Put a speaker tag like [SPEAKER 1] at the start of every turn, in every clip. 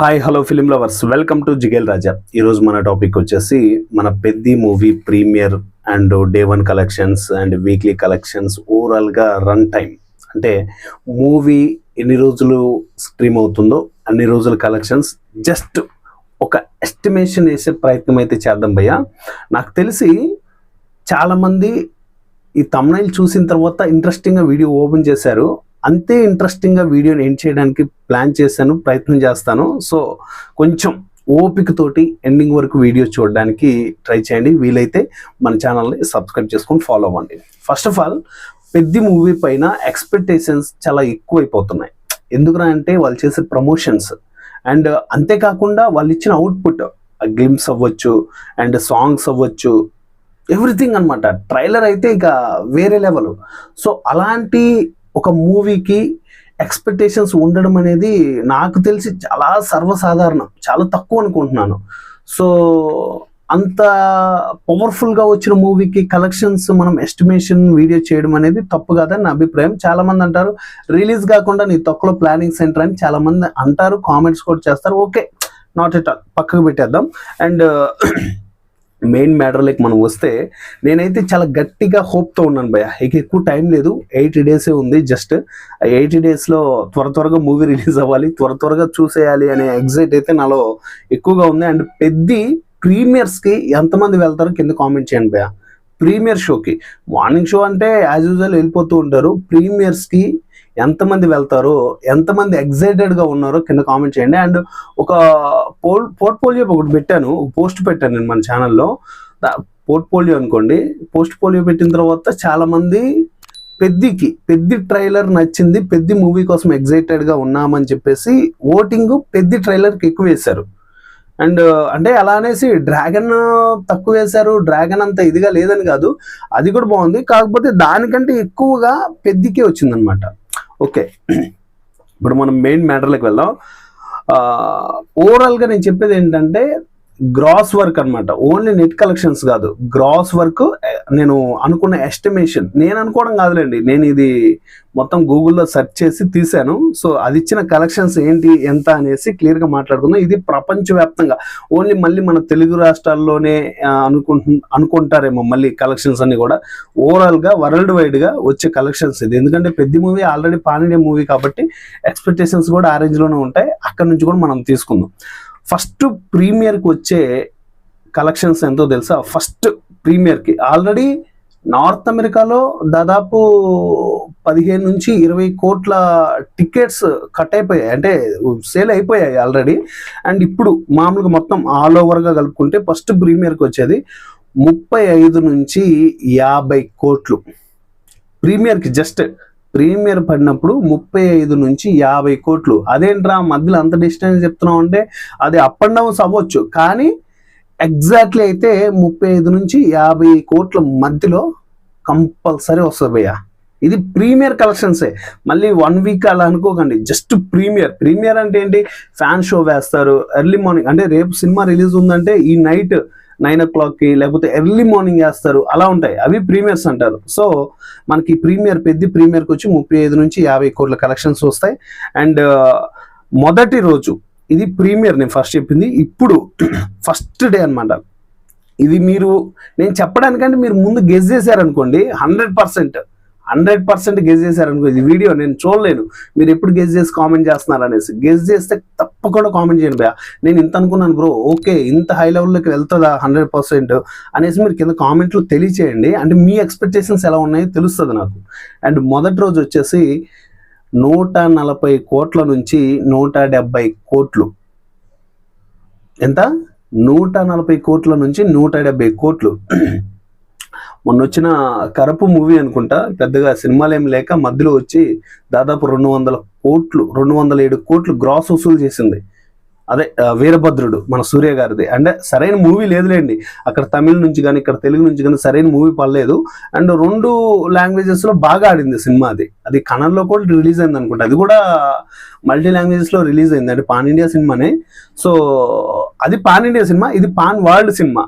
[SPEAKER 1] Hi hello film lovers, welcome to Jigel Raja. ఈరోజు మన topic వచ్చేసి మన Peddi movie premiere and day one collections and weekly collections, ఓవరాల్గా run time అంటే మూవీ ఎన్ని రోజులు స్ట్రీమ్ అవుతుందో అన్ని రోజుల కలెక్షన్స్ జస్ట్ ఒక ఎస్టిమేషన్ వేసే ప్రయత్నం అయితే చేద్దాం భయ్య. నాకు తెలిసి చాలామంది ఈ thumbnail చూసిన తర్వాత ఇంట్రెస్టింగ్గా వీడియో ఓపెన్ చేశారు. అంతే ఇంట్రెస్టింగ్గా వీడియోని ఎండ్ చేయడానికి ప్లాన్ చేశాను, ప్రయత్నం చేస్తాను. సో కొంచెం ఓపికతోటి ఎండింగ్ వరకు వీడియో చూడడానికి ట్రై చేయండి. వీలైతే మన ఛానల్ని సబ్స్క్రైబ్ చేసుకొని ఫాలో అవ్వండి. ఫస్ట్ ఆఫ్ ఆల్, పెద్ద మూవీ పైన ఎక్స్పెక్టేషన్స్ చాలా ఎక్కువైపోతున్నాయి. ఎందుకురా అంటే వాళ్ళు చేసే ప్రమోషన్స్ అండ్ అంతేకాకుండా వాళ్ళు ఇచ్చిన అవుట్పుట్, గ్లిమ్స్ అవ్వచ్చు అండ్ సాంగ్స్ అవ్వచ్చు, ఎవ్రీథింగ్ అనమాట. ట్రైలర్ అయితే ఇక వేరే లెవెల్. సో అలాంటి ఒక మూవీకి ఎక్స్పెక్టేషన్స్ ఉండడం అనేది నాకు తెలిసి చాలా సర్వసాధారణం, చాలా తక్కువ అనుకుంటున్నాను. సో అంత పవర్ఫుల్గా వచ్చిన మూవీకి కలెక్షన్స్ మనం ఎస్టిమేషన్ వీడియో చేయడం అనేది తప్పు కాదని నా అభిప్రాయం. చాలామంది అంటారు రిలీజ్ కాకుండా నీ తొక్కలో ప్లానింగ్ సెంటర్ అని చాలామంది అంటారు, కామెంట్స్ కూడా చేస్తారు. ఓకే, నాట్ ఎట్ ఆల్, పక్కకు పెట్టేద్దాం. అండ్ మెయిన్ మ్యాటర్లోకి మనం వస్తే, నేనైతే చాలా గట్టిగా హోప్తో ఉన్నాను భయ్య. ఇక ఎక్కువ టైం లేదు, 80 days ఉంది. జస్ట్ 80 daysలో త్వరగా మూవీ రిలీజ్ అవ్వాలి, త్వరగా చూసేయాలి అనే ఎగ్జైట్ అయితే నాలో ఎక్కువగా ఉంది. అండ్ పెద్ద ప్రీమియర్స్కి ఎంతమంది వెళ్తారో కింద కామెంట్ చేయండి భయ్య. ప్రీమియర్ షోకి, మార్నింగ్ షో అంటే యాజ్ యూజువల్ వెళ్ళిపోతూ ఉంటారు. ప్రీమియర్స్కి ఎంతమంది వెళ్తారో, ఎంతమంది ఎగ్జైటెడ్గా ఉన్నారో కింద కామెంట్ చేయండి. అండ్ ఒక పోర్ట్ఫోలియో ఒకటి పెట్టాను, పోస్ట్ పెట్టాను నేను మన ఛానల్లో. పోర్ట్ఫోలియో అనుకోండి. పోర్ట్ఫోలియో పెట్టిన తర్వాత చాలామంది పెద్ద ట్రైలర్ నచ్చింది, పెద్ద మూవీ కోసం ఎగ్జైటెడ్గా ఉన్నామని చెప్పేసి ఓటింగ్ పెద్ద ట్రైలర్కి ఎక్కువ వేశారు. అండ్ అంటే అలా అనేసి డ్రాగన్ తక్కువ వేశారు, డ్రాగన్ అంత ఇదిగా లేదని కాదు, అది కూడా బాగుంది. కాకపోతే దానికంటే ఎక్కువగా పెద్దకే వచ్చిందనమాట. ఓకే, ఇప్పుడు మనం మెయిన్ మ్యాటర్లోకి వెళ్దాం. ఓవరాల్గా నేను చెప్పేది ఏంటంటే గ్రాస్ వర్క్ అనమాట, ఓన్లీ నెట్ కలెక్షన్స్ కాదు, గ్రాస్ వర్క్. నేను అనుకున్న ఎస్టిమేషన్, నేను అనుకోవడం కాదులేండి, నేను ఇది మొత్తం గూగుల్లో సెర్చ్ చేసి తీశాను. సో అది ఇచ్చిన కలెక్షన్స్ ఏంటి ఎంత అనేసి క్లియర్గా మాట్లాడుకుందాం. ఇది ప్రపంచవ్యాప్తంగా, ఓన్లీ మళ్ళీ మన తెలుగు రాష్ట్రాల్లోనే అనుకుంటారేమో మళ్ళీ కలెక్షన్స్ అన్ని కూడా. ఓవరాల్గా వరల్డ్ వైడ్గా వచ్చే కలెక్షన్స్ ఇది. ఎందుకంటే పెద్ద movie already pan India movie కాబట్టి ఎక్స్పెక్టేషన్స్ కూడా ఆ రేంజ్లోనే ఉంటాయి. అక్కడ నుంచి కూడా మనం తీసుకుందాం. ఫస్ట్ ప్రీమియర్కి వచ్చే కలెక్షన్స్ ఎంతో తెలుసా? ఫస్ట్ ప్రీమియర్కి ఆల్రెడీ నార్త్ అమెరికాలో దాదాపు 15 నుంచి 20 కోట్ల టికెట్స్ కట్ అయిపోయాయి, అంటే సేల్ అయిపోయాయి ఆల్రెడీ. అండ్ ఇప్పుడు మామూలుగా మొత్తం ఆల్ ఓవర్గా కలుపుకుంటే ఫస్ట్ ప్రీమియర్కి వచ్చేది 35 నుంచి 50 కోట్లు ప్రీమియర్కి. జస్ట్ ప్రీమియర్ పడినప్పుడు 35 నుంచి 50 కోట్లు. అదేంట్రా మధ్యలో అంత డిస్టెన్స్ చెప్తున్నావు అంటే అది అప్ అండ్ డౌన్స్ అవ్వచ్చు, కానీ ఎగ్జాక్ట్లీ అయితే 35 నుంచి 50 కోట్ల మధ్యలో కంపల్సరీ వస్తుంది భయ్య. ఇది ప్రీమియర్ కలెక్షన్సే. మళ్ళీ 1 వీక్ అలా అనుకోకండి, జస్ట్ ప్రీమియర్ అంటే ఏంటి? ఫ్యాన్ షో వేస్తారు ఎర్లీ మార్నింగ్, అంటే రేపు సినిమా రిలీజ్ ఉందంటే ఈ నైట్ 9 o'clockకి లేకపోతే ఎర్లీ మార్నింగ్ వేస్తారు, అలా ఉంటాయి, అవి ప్రీమియర్స్ అంటారు. సో మనకి పెద్ద ప్రీమియర్కి వచ్చి 35 నుంచి 50 కోట్ల కలెక్షన్స్ వస్తాయి. అండ్ మొదటి రోజు ఇది ప్రీమియర్, నేను ఫస్ట్ చెప్పింది. ఇప్పుడు ఫస్ట్ డే అనమాట ఇది. నేను చెప్పడానికంటే మీరు ముందు గెస్ చేశారనుకోండి, 100% గెస్ చేశారనుకో, ఇది వీడియో నేను చూడలేను, మీరు ఎప్పుడు గెస్ చేసి కామెంట్ చేస్తున్నారు అనేసి. గెస్ చేస్తే తప్పకుండా కామెంట్ చేయండి భయ్యా. నేను ఇంత అనుకున్నాను బ్రో, ఓకే ఇంత హై లెవెల్లోకి వెళ్తుందా 100% అనేసి మీరు కింద కామెంట్లో తెలియచేయండి. అంటే మీ ఎక్స్పెక్టేషన్స్ ఎలా ఉన్నాయో తెలుస్తుంది నాకు. అండ్ మొదటి రోజు వచ్చేసి 140 కోట్ల నుంచి 170 కోట్లు. ఎంత? 140 కోట్ల నుంచి 170 కోట్లు. మొన్న వచ్చిన కరపు మూవీ అనుకుంటా, పెద్దగా సినిమాలు ఏం లేక మధ్యలో వచ్చి దాదాపు 207 కోట్లు గ్రాస్ వసూలు చేసింది. అదే వీరభద్రుడు మన సూర్య గారిది. అంటే సరైన మూవీ లేదులేండి అక్కడ, తమిళ నుంచి కానీ ఇక్కడ తెలుగు నుంచి కానీ సరైన మూవీ పడలేదు. అండ్ 2 లాంగ్వేజెస్లో బాగా ఆడింది సినిమా. అది కన్నడలో కూడా రిలీజ్ అయింది అనుకుంటా, అది కూడా మల్టీ లాంగ్వేజెస్లో రిలీజ్ అయింది. అంటే పాన్ ఇండియా సినిమానే. సో అది పాన్ ఇండియా సినిమా, ఇది పాన్ వరల్డ్ సినిమా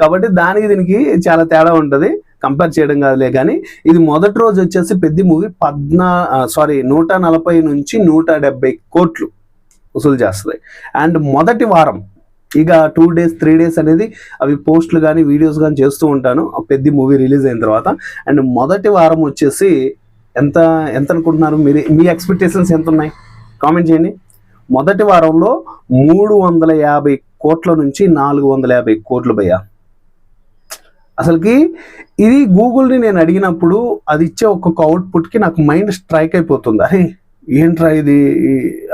[SPEAKER 1] కాబట్టి దీనికి చాలా తేడా ఉంటుంది. కంపేర్ చేయడం కాదులే కానీ ఇది మొదటి రోజు వచ్చేసి పెద్ద మూవీ 140 నుంచి 170 కోట్లు. వసూలు చేస్తుంది. అండ్ మొదటి వారం ఇక 2 days 3 days అనేది అవి పోస్టులు కానీ వీడియోస్ కానీ చేస్తూ ఉంటాను పెద్ద మూవీ రిలీజ్ అయిన తర్వాత. అండ్ మొదటి వారం వచ్చేసి ఎంత ఎంత అనుకుంటున్నారు మీరు? మీ ఎక్స్పెక్టేషన్స్ ఎంత ఉన్నాయి కామెంట్ చేయండి. మొదటి వారంలో 350 కోట్ల నుంచి 450 కోట్లు భయ్యా. అసలుకి ఇది గూగుల్ని నేను అడిగినప్పుడు అది ఇచ్చే ఒక్కొక్క అవుట్పుట్కి నాకు మైండ్ స్ట్రైక్ అయిపోతుంది. అరే ఏంట్రా ఇది,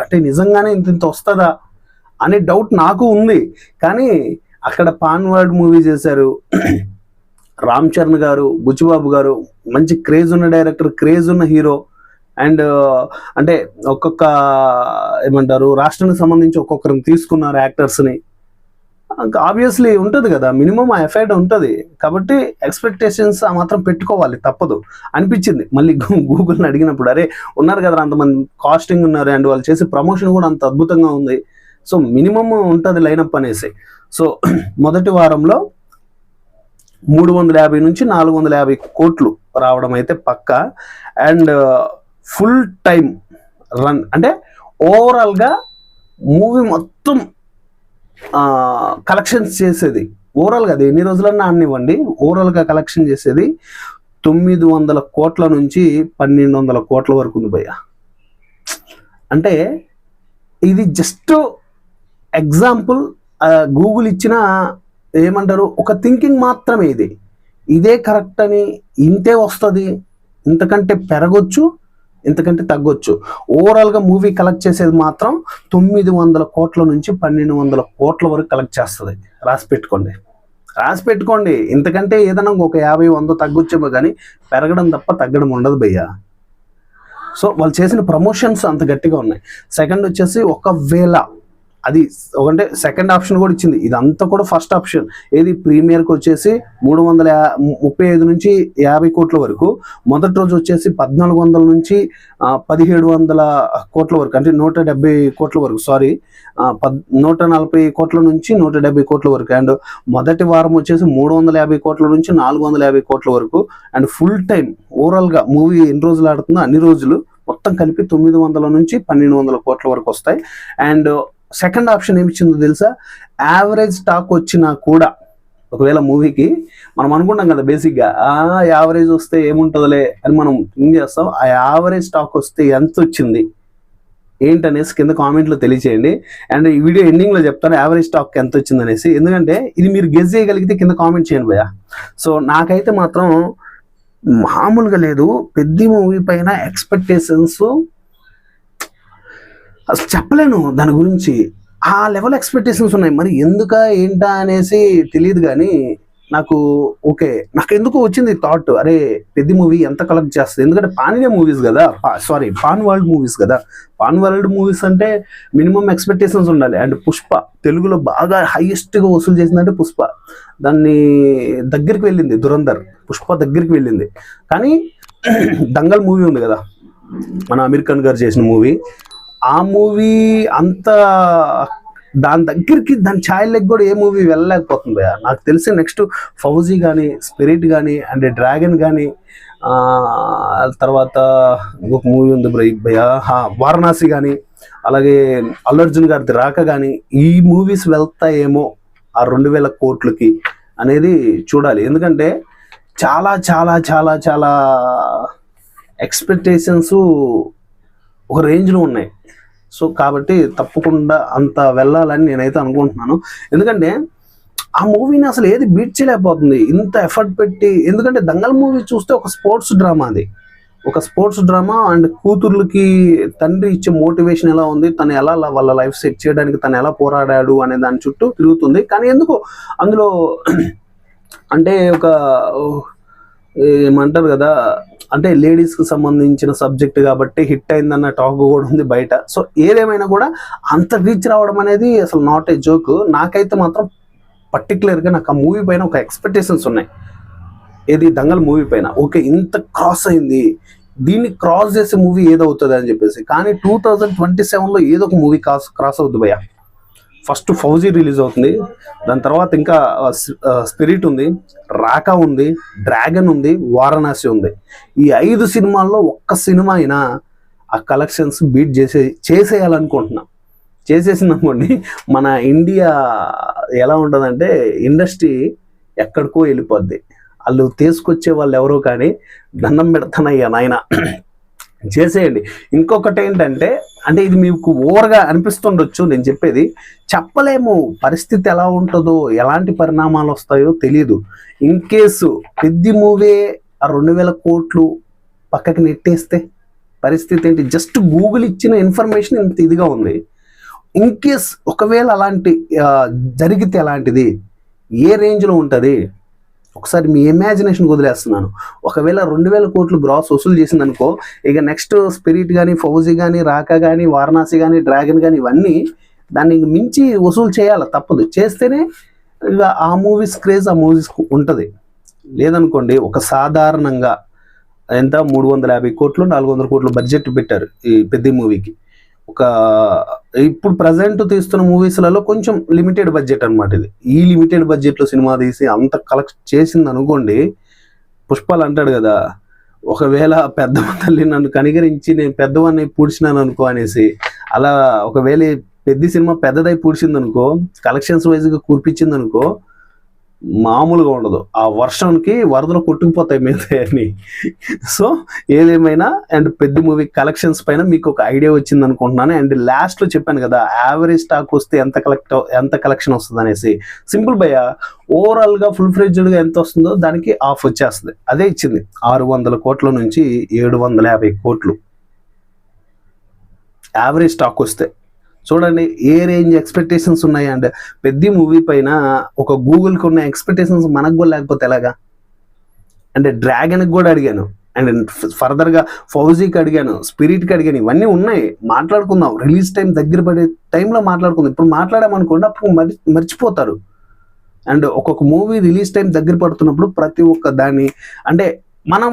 [SPEAKER 1] అంటే నిజంగానే ఇంత వస్తుందా అనే డౌట్ నాకు ఉంది. కానీ అక్కడ పాన్ వరల్డ్ మూవీ చేశారు రామ్ చరణ్ గారు, బుచ్చిబాబు గారు, మంచి క్రేజ్ ఉన్న డైరెక్టర్, క్రేజ్ ఉన్న హీరో. అండ్ అంటే ఒక్కొక్క ఏమంటారు రాష్ట్రానికి సంబంధించి ఒక్కొక్కరిని తీసుకున్నారు యాక్టర్స్ని. ఆబ్వియస్లీ ఉంటుంది కదా, మినిమం ఆ ఎఫర్ట్ ఉంటుంది. కాబట్టి ఎక్స్పెక్టేషన్స్ ఆ మాత్రం పెట్టుకోవాలి, తప్పదు అనిపించింది. మళ్ళీ గూగుల్ని అడిగినప్పుడు అరే ఉన్నారు కదా అంతమంది కాస్టింగ్ ఉన్నారు అండ్ వాళ్ళు చేసే ప్రమోషన్ కూడా అంత అద్భుతంగా ఉంది, సో మినిమం ఉంటుంది లైనప్ అనేసి. సో మొదటి వారంలో 350 నుంచి 450 కోట్లు రావడం అయితే పక్కా. అండ్ ఫుల్ టైం రన్ అంటే ఓవరాల్గా మూవీ మొత్తం కలెక్షన్స్ చేసేది, ఓవరాల్గా అది ఎన్ని రోజులన్నా అనివ్వండి, ఓవరాల్గా కలెక్షన్ చేసేది 900 కోట్ల నుంచి 1200 కోట్ల వరకు ఉంది భయ్య. అంటే ఇది జస్ట్ ఎగ్జాంపుల్, గూగుల్ ఇచ్చిన ఏమంటారు ఒక థింకింగ్ మాత్రమే. ఇదే కరెక్ట్ అని, ఇంతే వస్తుంది, ఇంతకంటే పెరగొచ్చు, ఇంతకంటే తగ్గొచ్చు. ఓవరాల్గా మూవీ కలెక్ట్ చేసేది మాత్రం 900 కోట్ల నుంచి 1200 కోట్ల వరకు కలెక్ట్ చేస్తుంది. రాసి పెట్టుకోండి. ఇంతకంటే ఏదైనా ఒక 50-100 తగ్గొచ్చేమో కానీ పెరగడం తప్ప తగ్గడం ఉండదు భయ్య. సో వాళ్ళు చేసిన ప్రమోషన్స్ అంత గట్టిగా ఉన్నాయి. సెకండ్ వచ్చేసి ఒకవేళ అది అంటే సెకండ్ ఆప్షన్ కూడా ఇచ్చింది, ఇదంతా కూడా ఫస్ట్ ఆప్షన్. ఏది ప్రీమియర్కి వచ్చేసి 335 నుంచి 50 కోట్ల వరకు, మొదటి రోజు వచ్చేసి 1400 నుంచి 1700 కోట్ల వరకు, అంటే 170 కోట్ల వరకు, 140 కోట్ల నుంచి 170 కోట్ల వరకు. అండ్ మొదటి వారం వచ్చేసి 350 కోట్ల నుంచి 450 కోట్ల వరకు. అండ్ ఫుల్ టైం ఓవరాల్గా మూవీ ఎన్ని రోజులు ఆడుతుందో అన్ని రోజులు మొత్తం కలిపి 900 నుంచి 1200 కోట్ల వరకు వస్తాయి. అండ్ సెకండ్ ఆప్షన్ ఏమిచ్చిందో తెలుసా? యావరేజ్ స్టాక్ వచ్చినా కూడా, ఒకవేళ మూవీకి మనం అనుకుంటాం కదా బేసిక్గా యావరేజ్ వస్తే ఏముంటుందిలే అని మనం థింక్ చేస్తాం, ఆ యావరేజ్ స్టాక్ వస్తే ఎంత వచ్చింది ఏంటనేసి కింద కామెంట్లో తెలియచేయండి. అండ్ ఈ వీడియో ఎండింగ్లో చెప్తాను యావరేజ్ స్టాక్ ఎంత వచ్చింది అనేసి, ఎందుకంటే ఇది మీరు గెస్ చేయగలిగితే కింద కామెంట్ చేయండి భయ్యా. సో నాకైతే మాత్రం మామూలుగా లేదు, పెద్ద మూవీ పైన ఎక్స్పెక్టేషన్స్ అసలు చెప్పలేను, దాని గురించి ఆ లెవెల్ ఎక్స్పెక్టేషన్స్ ఉన్నాయి. మరి ఎందుక ఏంటా అనేసి తెలియదు, కానీ నాకు నాకు ఎందుకు వచ్చింది థాట్, అరే పెద్ద మూవీ ఎంత కలెక్ట్ చేస్తుంది, ఎందుకంటే పాన్ ఇండియా మూవీస్ కదా, పాన్ వరల్డ్ మూవీస్ కదా. పాన్ వరల్డ్ మూవీస్ అంటే మినిమం ఎక్స్పెక్టేషన్స్ ఉండాలి. అండ్ పుష్ప తెలుగులో బాగా హైయెస్ట్గా వసూలు చేసిందంటే పుష్ప, దాన్ని దగ్గరికి వెళ్ళింది, దురంధర్ పుష్ప దగ్గరికి వెళ్ళింది. కానీ దంగల్ మూవీ ఉంది కదా, మన అమీర్ ఖాన్ గారు చేసిన మూవీ, ఆ మూవీ అంత దాని దగ్గరికి దాని ఛాయలకు కూడా ఏ మూవీ వెళ్ళలేకపోతుంది. నాకు తెలిసి నెక్స్ట్ ఫౌజీ కానీ, స్పిరిట్ కానీ, అండ్ డ్రాగన్ కానీ, తర్వాత ఇంకొక మూవీ ఉంది భయ్యా వారణాసి కానీ, అలాగే అల్లు అర్జున్ గారిది రాక కానీ, ఈ మూవీస్ వెళ్తాయేమో ఆ 2000 కోట్లకి అనేది చూడాలి. ఎందుకంటే చాలా చాలా చాలా చాలా ఎక్స్పెక్టేషన్స్ ఒక రేంజ్లో ఉన్నాయి. సో కాబట్టి తప్పకుండా అంత వెళ్ళాలని నేనైతే అనుకుంటున్నాను. ఎందుకంటే ఆ మూవీని అసలు ఏది బీట్ చేయలేకపోతుంది ఇంత ఎఫర్ట్ పెట్టి. ఎందుకంటే దంగల్ మూవీ చూస్తే ఒక స్పోర్ట్స్ డ్రామా, అది ఒక స్పోర్ట్స్ డ్రామా. అండ్ కూతుర్లకి తండ్రి ఇచ్చే మోటివేషన్ ఎలా ఉంది, తను ఎలా వాళ్ళ లైఫ్ సెట్ చేయడానికి తను ఎలా పోరాడాడు అనే దాని చుట్టూ తిరుగుతుంది. కానీ ఎందుకు అందులో అంటే ఒక ఏమంటారు కదా, అంటే లేడీస్కి సంబంధించిన సబ్జెక్ట్ కాబట్టి హిట్ అయిందన్న టాక్ కూడా ఉంది బయట. సో ఏదేమైనా కూడా అంత రీచ్ రావడం అనేది అసలు నాట్ ఏ జోక్. నాకైతే మాత్రం పర్టికులర్గా నాకు ఆ మూవీ పైన ఒక ఎక్స్పెక్టేషన్స్ ఉన్నాయి. ఏది దంగల్ మూవీ పైన, ఇంత క్రాస్ అయింది, దీన్ని క్రాస్ చేసే మూవీ ఏదవుతుంది అని చెప్పేసి. కానీ 2027లో ఏదో ఒక మూవీ క్రాస్ అవుతుంది భయ్య. ఫస్ట్ ఫౌజీ రిలీజ్ అవుతుంది, దాని తర్వాత ఇంకా స్పిరిట్ ఉంది, రాకా ఉంది, డ్రాగన్ ఉంది, వారణాసి ఉంది. ఈ 5 సినిమాల్లో ఒక్క సినిమా అయినా ఆ కలెక్షన్స్ బీట్ చేసేయాలనుకుంటున్నా. చేసేసింది అనుకోండి, మన ఇండియా ఎలా ఉంటుందంటే ఇండస్ట్రీ ఎక్కడికో వెళ్ళిపోద్ది. వాళ్ళు తీసుకొచ్చే వాళ్ళు ఎవరో కానీ దండం పెడతానయ్యా నాయన చేసేయండి. ఇంకొకటి ఏంటంటే, అంటే ఇది మీకు ఓవర్గా అనిపిస్తుండొచ్చు నేను చెప్పేది, చెప్పలేము పరిస్థితి ఎలా ఉంటుందో, ఎలాంటి పరిణామాలు వస్తాయో తెలియదు. ఇన్ కేసు పెద్ద మూవీ ఆ 2000 కోట్లు పక్కకి నెట్టేస్తే పరిస్థితి ఏంటి? జస్ట్ గూగుల్ ఇచ్చిన ఇన్ఫర్మేషన్ ఇంత ఇదిగా ఉంది. ఇన్ కేస్ ఒకవేళ అలాంటి జరిగితే అలాంటిది ఏ రేంజ్లో ఉంటుంది ఒకసారి మీ ఇమాజినేషన్ వదిలేస్తున్నాను. ఒకవేళ 2000 కోట్లు గ్రాస్ వసూలు చేసిందనుకో, ఇక నెక్స్ట్ స్పిరిట్ కానీ, ఫౌజీ కానీ, రాకా కానీ, వారణాసి కానీ, డ్రాగన్ కానీ, ఇవన్నీ దాన్ని మించి వసూలు చేయాలి, తప్పదు. చేస్తేనే ఇక ఆ మూవీస్ క్రేజ్ ఆ మూవీస్ ఉంటుంది. లేదనుకోండి, ఒక సాధారణంగా ఎంత 350 కోట్లు 400 కోట్లు బడ్జెట్ పెట్టారు ఈ పెద్ద మూవీకి. ఒక ఇప్పుడు ప్రజెంట్ తీస్తున్న మూవీస్లలో కొంచెం లిమిటెడ్ బడ్జెట్ అనమాట ఇది. ఈ లిమిటెడ్ బడ్జెట్లో సినిమా తీసి అంత కలెక్ట్ చేసింది అనుకోండి, పుష్పాలు అంటాడు కదా, ఒకవేళ పెద్దమ్మ తల్లి నన్ను కనికరించి నేను పెద్దవాడిని పూడ్చినాను అనుకో అనేసి, అలా ఒకవేళ పెద్ద సినిమా పెద్దదై పూడ్చింది అనుకో, కలెక్షన్స్ వైజ్గా కూర్పించింది అనుకో, మామూలుగా ఉండదు. ఆ వర్షంకి వరదలు కొట్టుకుపోతాయి మిగతాయని. సో ఏదేమైనా అండ్ పెద్ద మూవీ కలెక్షన్స్ పైన మీకు ఒక ఐడియా వచ్చింది అనుకుంటున్నాను. అండ్ లాస్ట్లో చెప్పాను కదా, యావరేజ్ స్టాక్ వస్తే ఎంత కలెక్షన్ వస్తుంది అనేసి. సింపుల్ భయ్య, ఓవరాల్గా ఫుల్ ఫ్లెడ్జ్డ్గా ఎంత వస్తుందో దానికి ఆఫ్ వచ్చేస్తుంది. అదే ఇచ్చింది 600 కోట్ల నుంచి 750 కోట్లు యావరేజ్ స్టాక్ వస్తే. చూడండి ఏ రేంజ్ ఎక్స్పెక్టేషన్స్ ఉన్నాయి. అండ్ పెద్ద మూవీ పైన ఒక గూగుల్కి ఉన్న ఎక్స్పెక్టేషన్స్ మనకు కూడా లేకపోతే ఎలాగా? అంటే డ్రాగన్కి కూడా అడిగాను, అండ్ ఫర్దర్గా ఫౌజీకి అడిగాను, స్పిరిట్కి అడిగాను, ఇవన్నీ ఉన్నాయి, మాట్లాడుకుందాం. రిలీజ్ టైం దగ్గర పడే టైంలో మాట్లాడుకుందాం. ఇప్పుడు మాట్లాడామనుకోండి అప్పుడు మర్చిపోతారు. అండ్ ఒక్కొక్క మూవీ రిలీజ్ టైం దగ్గర పడుతున్నప్పుడు ప్రతి ఒక్క దాన్ని అంటే మనం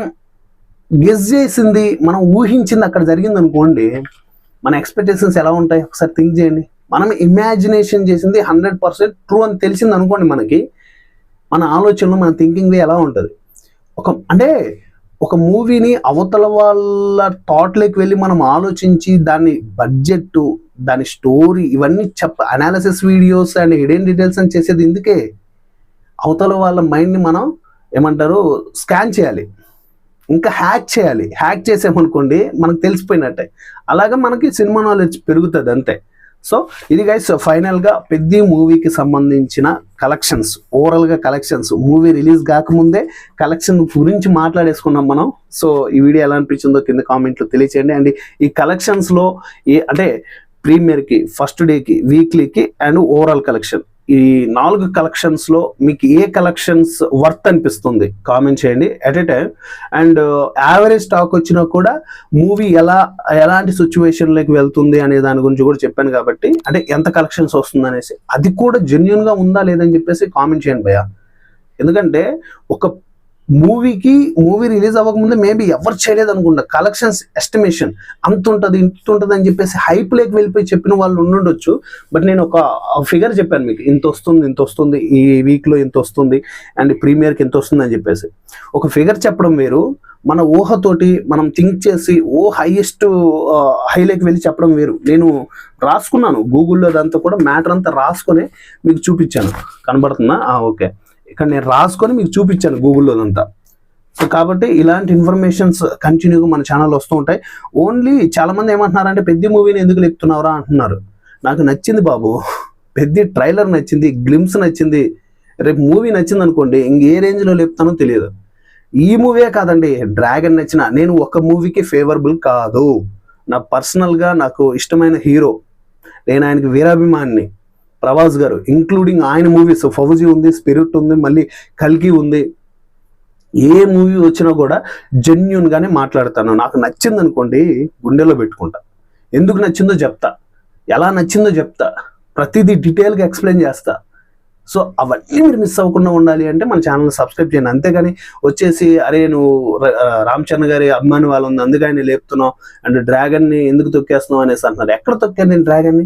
[SPEAKER 1] గెస్ చేసింది, మనం ఊహించింది అక్కడ జరిగింది అనుకోండి, మన ఎక్స్పెక్టేషన్స్ ఎలా ఉంటాయి ఒకసారి థింక్ చేయండి. మనం ఇమాజినేషన్ చేసింది 100% ట్రూ అని తెలిసింది అనుకోండి, మనకి మన ఆలోచనలు, మన థింకింగ్ ఎలా ఉంటుంది. అంటే ఒక మూవీని అవతల వాళ్ళ థాట్లోకి వెళ్ళి మనం ఆలోచించి దాన్ని బడ్జెట్, దాని స్టోరీ, ఇవన్నీ analysis videos and hidden details అని చేసేది ఎందుకే? అవతల వాళ్ళ మైండ్ని మనం ఏమంటారు స్కాన్ చేయాలి, ఇంకా హ్యాక్ చేయాలి. హ్యాక్ చేసామనుకోండి మనకు తెలిసిపోయినట్టే. అలాగే మనకి సినిమా నాలెడ్జ్ పెరుగుతుంది అంతే. సో ఇది గైస్ ఫైనల్గా పెద్ద మూవీకి సంబంధించిన కలెక్షన్స్, ఓవరాల్గా కలెక్షన్స్ మూవీ రిలీజ్ కాకముందే కలెక్షన్ గురించి మాట్లాడేసుకున్నాం మనం. సో ఈ వీడియో ఎలా అనిపించిందో కింద కామెంట్లో తెలియచేయండి. అండ్ ఈ కలెక్షన్స్లో అంటే ప్రీమియర్కి, ఫస్ట్ డేకి, వీక్లీకి అండ్ ఓవరాల్ కలెక్షన్, ఈ 4 కలెక్షన్స్లో మీకు ఏ కలెక్షన్స్ వర్త్ అనిపిస్తుంది కామెంట్ చేయండి at a time. And average stock వచ్చినా కూడా మూవీ ఎలాంటి సిచ్యువేషన్లోకి వెళ్తుంది అనే దాని గురించి కూడా చెప్పాను కాబట్టి, అంటే ఎంత కలెక్షన్స్ వస్తుంది అనేసి, అది కూడా జెన్యున్గా ఉందా లేదని చెప్పేసి కామెంట్ చేయండి భయ్యా. ఎందుకంటే ఒక మూవీ రిలీజ్ అవ్వకముందే మేబీ ఎవరు చేయలేదు అనుకుంటా కలెక్షన్స్ ఎస్టిమేషన్ అంత ఉంటుంది ఇంత ఉంటుంది అని చెప్పేసి హైప్ లేక వెళ్ళిపోయి చెప్పిన వాళ్ళు ఉండుండొచ్చు. బట్ నేను ఒక ఫిగర్ చెప్పాను మీకు, ఇంత వస్తుంది, ఈ వీక్లో ఇంత వస్తుంది అండ్ ప్రీమియర్కి ఎంత వస్తుంది అని చెప్పేసి. ఒక ఫిగర్ చెప్పడం వేరు, మన ఊహతోటి మనం థింక్ చేసి హైయెస్ట్ హైలోకి వెళ్ళి చెప్పడం వేరు. నేను రాసుకున్నాను గూగుల్లో, అదంతా కూడా మ్యాటర్ అంతా రాసుకొని మీకు చూపించాను. కనబడుతుందా? ఓకే, ఇక్కడ నేను రాసుకొని మీకు చూపించాను గూగుల్లోదంతా. సో కాబట్టి ఇలాంటి ఇన్ఫర్మేషన్స్ కంటిన్యూగా మన ఛానల్ వస్తూ ఉంటాయి. ఓన్లీ చాలామంది ఏమంటున్నారంటే పెద్ద మూవీని ఎందుకు లేపుతున్నారా అంటున్నారు. నాకు నచ్చింది బాబు, పెద్ద ట్రైలర్ నచ్చింది, గ్లిమ్స్ నచ్చింది. రేపు మూవీ నచ్చింది అనుకోండి, ఇంకే రేంజ్లో లేపుతానో తెలియదు. ఈ మూవీయే కాదండి, డ్రాగన్ నచ్చిన, నేను ఒక మూవీకి ఫేవరబుల్ కాదు. నా పర్సనల్గా నాకు ఇష్టమైన హీరో, నేను ఆయనకి వీరాభిమాన్ని, ప్రభాస్ గారు, ఇంక్లూడింగ్ ఆయన మూవీస్ ఫౌజీ ఉంది, స్పిరిట్ ఉంది, మళ్ళీ కల్కి ఉంది. ఏ మూవీ వచ్చినా కూడా జెన్యున్గానే మాట్లాడతాను. నాకు నచ్చింది అనుకోండి గుండెలో పెట్టుకుంటా, ఎందుకు నచ్చిందో చెప్తా, ఎలా నచ్చిందో చెప్తా, ప్రతిదీ డీటెయిల్గా ఎక్స్ప్లెయిన్ చేస్తా. సో అవన్నీ మీరు మిస్ అవ్వకుండా ఉండాలి అంటే మన ఛానల్ సబ్స్క్రైబ్ చేయండి. అంతేగాని వచ్చేసి అరే నువ్వు రామ్ చరణ్ గారి అభిమాని వాళ్ళు ఉంది అందుకని లేపుతున్నావు అండ్ డ్రాగన్ని ఎందుకు తొక్కేస్తున్నావు అనేసి అంటున్నారు. ఎక్కడ తొక్కాను నేను డ్రాగన్ని?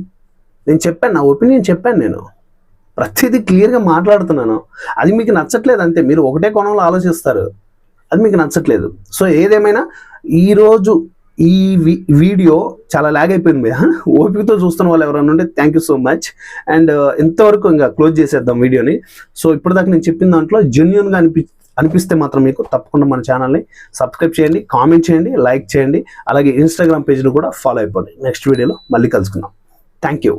[SPEAKER 1] నేను చెప్పాను, నా ఒపీనియన్ చెప్పాను, నేను ప్రతిదీ క్లియర్గా మాట్లాడుతున్నాను. అది మీకు నచ్చట్లేదు అంతే, మీరు ఒకటే కోణంలో ఆలోచిస్తారు, అది మీకు నచ్చట్లేదు. సో ఏదేమైనా ఈరోజు ఈ వీడియో చాలా లాగ్ అయిపోయింది మీద ఓపికతో చూస్తున్న వాళ్ళు ఎవరైనా ఉంటే thank you so much. And ఇంతవరకు ఇంకా క్లోజ్ చేసేద్దాం వీడియోని. సో ఇప్పటిదాకా నేను చెప్పిన దాంట్లో జెన్యూన్గా అనిపిస్తే మాత్రం మీకు తప్పకుండా మన ఛానల్ని సబ్స్క్రైబ్ చేయండి, కామెంట్ చేయండి, లైక్ చేయండి, అలాగే ఇన్స్టాగ్రామ్ పేజ్ని కూడా ఫాలో అయిపోండి. నెక్స్ట్ వీడియోలో మళ్ళీ కలుసుకుందాం. Thank you.